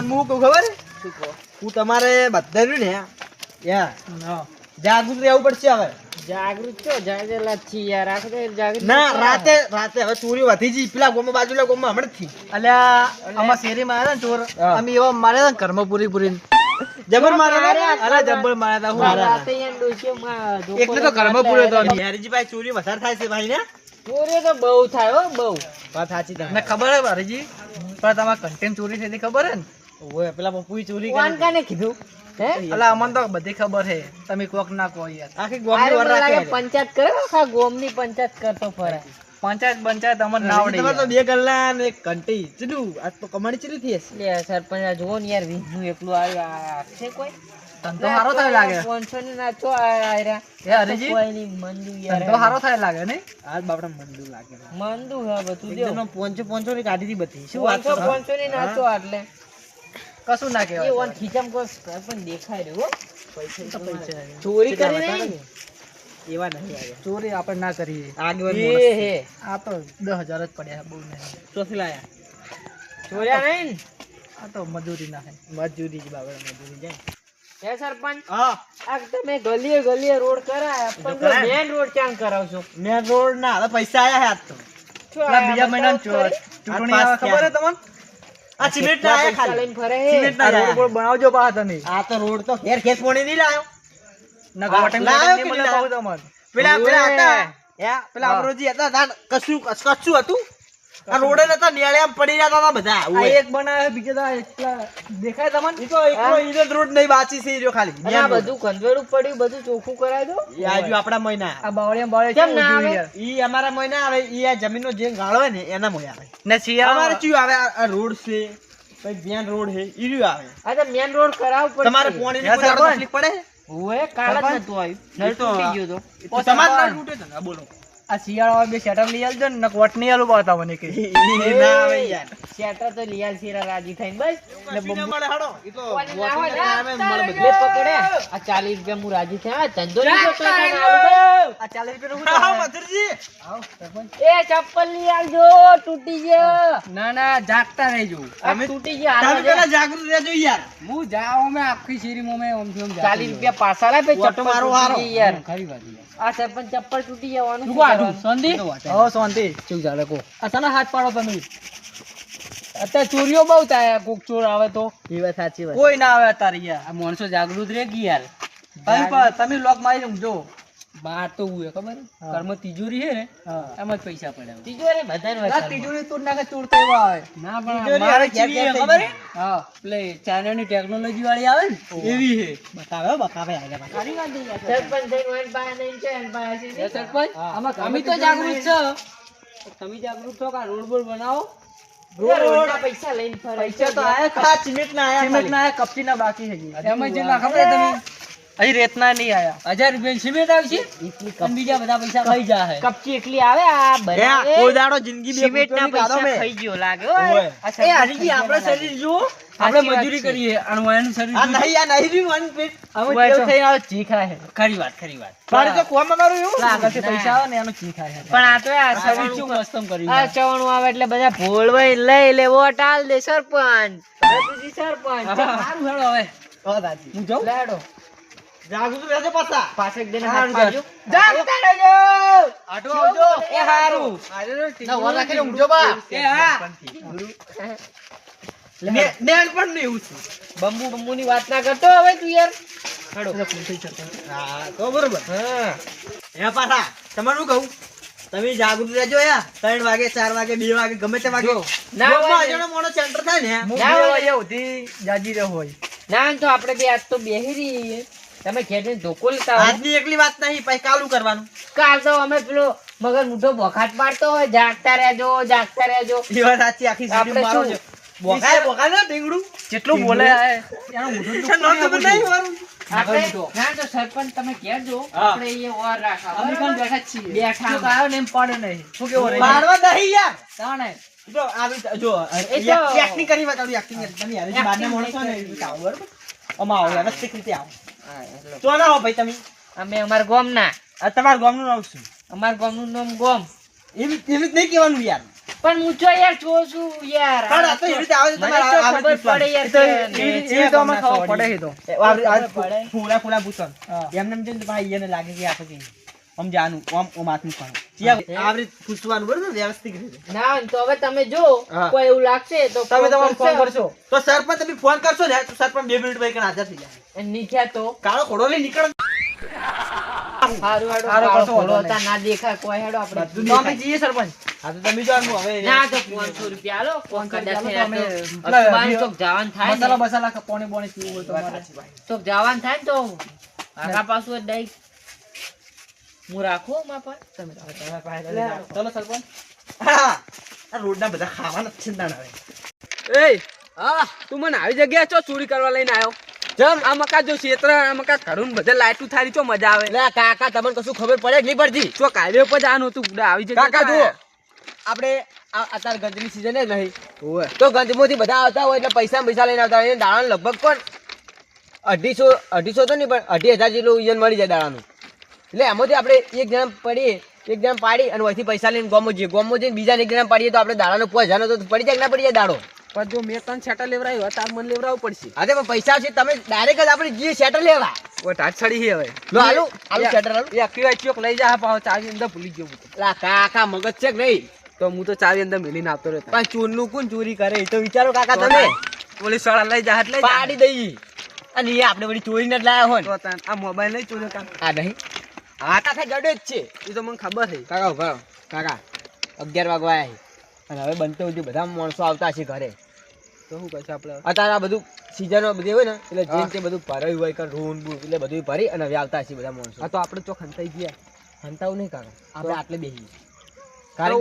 હું કહું ખબર શું કહો? હું તમારે બધા રહ્યું ને જાગૃત રહેવું પડશે હવે. જાગૃત છો જાગેલા છીએ યાર આખરે જાગૃત ના રાતે હવે ચોરી વધી જી પેલા ગોમો બાજુલા ગોમો હમણાં થી અલ્યા આમાં શેરીમાં આવ્યા ને ચોર હા. અમે એવા માર્યા હતા ને ઘરમાં પૂરી જબર મારે અરે જબ્બર માર્યા હતા હું રાતે યાર ડોશીમાં ધોકો એકને તો ઘરમાં પૂર્યો હતો અમે. યારીજી ભાઈ ચોરી વધારે થાય છે ભાઈ ને ચોરી તો બહુ થાય હો બહુ. વાત સાચી ને તમે ખબર હે બારીજી પણ તમારે કન્ટેન્ટ ચોરી થઈ હતી ખબર હે ને ઓય પેલા પપ્પુએ ચોરી કોણ કરી કાને કીધું હે અલા અમને તો બધી ખબર હે તમે કોક ના કહો યાર આખી આરે ગોમની વર મને લાગે રાખે પંચાયત કરે આખા ગોમની પંચાયત કરતો ફરે. પંચાયત અમને ના આવડે તમારે તો યાર. 2 ગલ્લા ને એક ઘંટી ચીલું આજ તો કમાણી ચીલી થઈ હશે લે સરપંચ આ જુઓ ને યાર 20 નું એકલું આવ્યું આ છે કોઈ ધંધો સારો થાય લાગે 500 ની નાચો આયરા હે હરીજી કોઈ ની મંદુ યાર ધંધો સારો થાય લાગે ને આજ બાપડા મંદુ લાગે મંદુ હે બધું દેવ એકદમ પોંચો ની કાઢી હતી બધી શું વાત 500 કરો? 500 ની નાચો આટલે કશું ના એ કહેવાય ઓન ખીચમ કો પણ દેખાય રહ્યો હો. તો પૈસા ચોરી કેટલા કરી બતાવો નહીં ને? એવા નહીં આવ્યા ચોરી આપણે ના કરીએ આગળ એ હે આ તો 10,000 જ પડ્યા બહુ નહીં ચોથી લાયા ચોર્યા નહીં ને? આ તો મજૂરી ના હે મજૂરી જ બાપડા મજૂરી જાય હે સરપંચ હા આ તમે ગલીએ રોડ કરાયા પણ કરાય. મેન રોડ ચાંગ કરાવશો મેં રોડ ના હવે પૈસા આયા હે આજ તો શું પેલા આ બીજા મહિનામાં બતાવો ખરી? ચૂંટણી આવે ખબર હે તમને આ સિમેન્ટ ના આયા પૈસા ખાલી લઈને ફરે હે. સિમેન્ટ આ ના રોડ બોડ બનાવજો પા તમે આ તો રોડ તો ઘેર ખેસ પોણી નહીં લાયો ના આ ગોટમ લાયો નહીં કે મળે લાયો? પાછું તમારે પેલા ઓવે. પેલા હતા હે પેલા હા. અમરોજી હતા તાન કશું હતું આ રોડે નતા નેળે આમ પડી રહ્યા હતા બધા આ ઓય. એક બનાવે બીજો તો આ એકલા દેખાય તમને ઈ તો એકલો ઈનો જ રોડ નહીં બાચી છે ઈ રહ્યો ખાલી અને આ બધું કંદવેડું પડ્યું બધું ચોખ્ખું કરાવી દો ઈ આજુ આપણા મહિના આ બાવળિયા કેમ ના આવે? ઈ અમારા મહિના આવે ઈ આ જમીનનો જે ગાળો હોય ને એના મોય આવે ને શિયાળા અમારે ચિયું આવે આ રોડ છે પછી જ્યાં રોડ છે ઈ રહ્યું આવે આ તો મેન રોડ કરાવવું પડશે. તમારે પોણી યા ની સરપંચ. તકલીફ પડે ઓવે કાલ જ સરપંચ. નતું આવ્યું નળ એ તો તૂટી ગયો તો તો તમારે ના તૂટે છે ને બોલો આ શિયાળા બે શેટર લઈ આવજો ને નક વટ નહીં આલું પાતા મને કે ઈ ના આવે યાર શેટર તો લીયાલ શીરા રાજી થઈને બસ ને સીને મળે હાડો ઈ તો કોઈને ના વોટિંગ હોય આવે ને, મળે લે બધું પકડે આ 40 રૂપિયા હું રાજી થયા આ ધંધો નહીં કરતો તને આલું બસ. આ 40 રૂપિયા હા નું મધુરજી આવ સરપંચ એ ચપ્પલ લઈ આવજો તૂટી ગયો ના ના જાગતા રહેજો આ તૂટી ગયો તમે હાલો પેલા જાગૃત રહેજો યાર હું જાઉં મેં આખી શેરીમાં મેં ઓમ થી ઓમ 40 રૂપિયા પાછા લાય પછી ઓટો ચપ્પલ મારો તૂટી હારો. ગઈ યાર ખરી વાત યાર આ સરપંચ ચપ્પલ તૂટી જવાનું તું શું આડું કરવાનું? શાંતિ હો શાંતિ ચૂક ચાલે કો આ સાના હાથ પાડો તમે અત્યારે ચોરીઓ બહુ થાય કોક ચોર આવે તો ઈ વાત સાચી વાત કોઈ ના આવે અત્યારે યાર આ માણસો જાગૃત રે ગઈ યાર તમે લોક મારી ઊંઘજો બાર તો હું ખબર હા. કર્મ તિજોરી છે ને હા એમાં જ પૈસા પડ્યા તિજોરી બધાને હોય ઘરમાં. તિજોરી તોડ નાખે ચોર તો એવા આવે ના તિજોરી મારે હવે ઘેર ચીવી ઘેર હે, થઈ ખબર ગઈ. હે? હા પેલે ચાઇનાની ટેકનોલોજી વાળી આવે ને એવી છે બતાવે હો, બતાવે આગળ બતાવે. સારી વાત છે યાર. સરપંચ થઈને હોય ને પાસે નહીં છે ને પાસે છે. એ સરપંચ હા. આમાં અમે તો જાગૃત છો તમે જાગૃત છો કે રોડ બોલ બનાવો રોડ રોડના પૈસા લઈને ફરે પૈસા તો આયા આ સિમેન્ટ ના આયા સિમેન્ટ ના આયા, કપચી ના બાકી છે હજી. એમાં જેટલા ખબર છે તમે અહીં રેતના નહીં આયા 1000 રૂપિયા સિમેન્ટ આવશે અને બીજા બધા પૈસા ખાઈ જાય કપચી એકલી આવે આ એ બનાવે કોઈ દાડો જિંદગી બે સિમેન્ટના ફૂટોની કાઢો પૈસા મેં. ખાઈ ગયો લાગે ઓય. ઓય. આ એ સરપંચ હરીજી આપણે ખાઈ શરીર ગયો જુઓ સાચી આપણે વાત મજૂરી છે. કરીએ અને વાયનું શરીર આ જુઓ. નહીં આ નહીં રહ્યું one plate. હવે ઓય તેલ તો. થઈને આવે ચીખા છે ખરી વાત મારે તો કોમ અમારું એવું પેલા આગળથી ના. પૈસા આવે ને એનો ચીખા છે પણ આ તો આ શરીર સવાણું શું મસ્તમ કરી આ ચવાણું આવે એટલે બધા ભોળવાઈ લઈ લે વોટ આલ દે સરપંચ રતુજી સરપંચ સારું હેડો હવે વાત સાચી. હું જાઉં લેડો જાગૃત રહેજો પાછા પાછે એક દિન હારું હાથ પાડજો જાગતા રહેજો આટો આવજો એ હારું ના વર રાખીને ઊંઘજો બા એ હા નેણ પણ નહીં એવું છે બંબુ ની વાત ના કરતો હવે તું યાર હેડો હા તો બરોબર હા એ પાછા તમારે શું કહું તમે જાગૃત રહેજો યાર 3 વાગે 4 વાગે 2 વાગે ગમે તે વાગે ના ગામમાં હોય. અજાણ્યો માણસ સેન્ટર થાય ને ના હોય. જાજી રહ્યો હોય ના તો આપણે બે આજ તો બેહી રહીએ તમે ખેડે ધોકો લેતા હોય આજની એકલી વાત નહીં પછી કાલું કરવાનું કાલ તો અમે પેલો મગર મુઠો બોખાટ પાડતો હોય જાગતા રહેજો એ વાત સાચી આખી આપણે સીડી મારો શું? છે બોકાય ને ઢીંગડું જેટલું બોલે આ એનો મોઢું નામ ખબર નહીં મારું આપણે મુઠો. ના તો સરપંચ તમે કહેજો હા. આપણે એ ઓર રાખા અમે બરાબર? પણ બેઠા જ છીએ બેઠા જો કાયો ને એમ પાડે નહીં શું કેવો રે પાડવા નહીં યાર તાણે તો આવી જો એ તો- એક્ટિંગ કરી બતાવું એક્ટિંગ તમે યાર જે બહારના માણસો ને એવી રીતે આવો બરોબર આમાં આવો વ્યવસ્થિત રીતે આવો હા, એટલે તો ના હો ભાઈ તમે અમે અમાર ગામના આ તમારા ગામનું નામ શું અમાર ગામનું નામ ગોમ એવી જ નહીં કહેવાનું યાર પણ હું ચો યાર છો છું યાર પણ આ તો એવી રીતે આવે છે મને તમારે તો આવે ખબર પૂછવાનું. પડે યાર એ તો કે એવી તો અમે ખબર પડે છે તો. પડે. ફૂલા ફૂલા પૂછવાનું. હા. એમને એમ જોઈને ભાઈ એને લાગે કે આપણે કઈ આમ જાનું આમ હાથનું ખાવાનું. જ્યાં આવી રીતે પૂછવાનું બરોબર વ્યવસ્થિત રીતે. ના તો હવે તમે જો હા. કોઈ એવું લાગશે તો તમે તમારો ફોન કરશો. કરશો તો સરપંચ તમે ફોન કરશો ને તો સરપંચ 2 મિનિટ પછી હાજર થઈ જાય. અને નીકળ્યા તો કાળો ઘોડો લઈ નીકળ. હારું હારું હારું, કાળો કશો ઘોડો વાંધો હતા, ના દેખાય કોઈ હેડો આપણે બધું તો અમે દેખાય. જઈએ સરપંચ. હા તો તમે જો આમ હવે ના તો 500 રૂપિયા આલો કોણ 500 કદાચ રૂપિયા આલો તો અમે તો પેલા અસમાન વિડીયો- ચોક જવાનું થાય મસાલા ને બસાલા પોણી બોણી પીવું હોય તો અમારે. તો જવાનું થાય ને તો આગા પાછું જ દઈ હું રાખું માં પણ ચલો સરપંચ. હા આ રોડના બધા ખાવાના જ છે ને દાણા હવે. એ હા તું મને આવી જગ્યાએ ચો ચોરી કરવા લઈને આવ્યો જમ આ મકા જો ક્ષેત્ર આ મકા ઘરું બધે લાઈટું થારી ચો મજા આવે લે કાકા તમને કશું ખબર પડે કે નહીં પડતી? ચો કાયદે પર જવાનું હતું બુડા આવી જગ્યાએ કાકા જુઓ આયા. આપણે અત્યારે ગંજની સિઝન જ નહીં ઓવે. તો ગંજમાંથી બધા આવતા હોય એટલે પૈસા લઈને આવતા હોય દાણા લગભગ પણ 250 તો નહીં પણ 2,500 જેટલું ઈયન મળી જાય દાણાનું. એટલે એમાંથી આપણે એક જણા પડીએ એક જણા પાડી અને વહીથી પૈસા લઈને ગોમો જઈને બીજાને એક જણા પાડીએ તો આપણે દાડાનો 5,000 તો પડી જાય કે ના પડી જાય દાડો? પણ જો મેં તને છેટા લેવરાયો તાર મને લેવરાવું પડશે અરે પણ પૈસા છે તમે ડાયરેક્ટ જ આપણે જઈએ શેટર લેવા. ઓ ટાટ છડી છે હવે લો આલુ શેટર આલુ. એ અકીવા ચોક લઈ જા પાછો ચાવી અંદર ભૂલી ગયો હું તો. લા કાકા મગજ છે કે નહીં? તો હું તો ચાવી અંદર મેલીને આવતો રહેતો પણ ચોરનું કોણ ચોરી કરે એ તો વિચારો કાકા તમે. ઓલી સળા લઈ જા એટલે પાડી દઈએ અને એ આપણે વળી ચોરીને જ લાયા હોય ને. તો તાન આ મોબાઈલ નહીં ચોર્યો કામ આ નહીં આ કાકા જડે જ છે. એ તો મને ખબર છે કાકા ઉભા રહો. કાકા 11 વાગવા આવ્યા છે અને હવે બનતો સુધી બધા માણસો આવતા હશે ઘરે. તો શું કરશે આપણે અત્યારે આ બધું સીઝનો બધી હોય ને એટલે જેમ તે બધું ભરાયું હોય કે રૂન બૂન એટલે બધું ભરી અને હવે આવતા હશે બધા માણસો. આ તો આપણે ચોક હંતાઈ ગયા હંતાવું નહીં કાકા આપણે આટલે બેસીએ. કારણ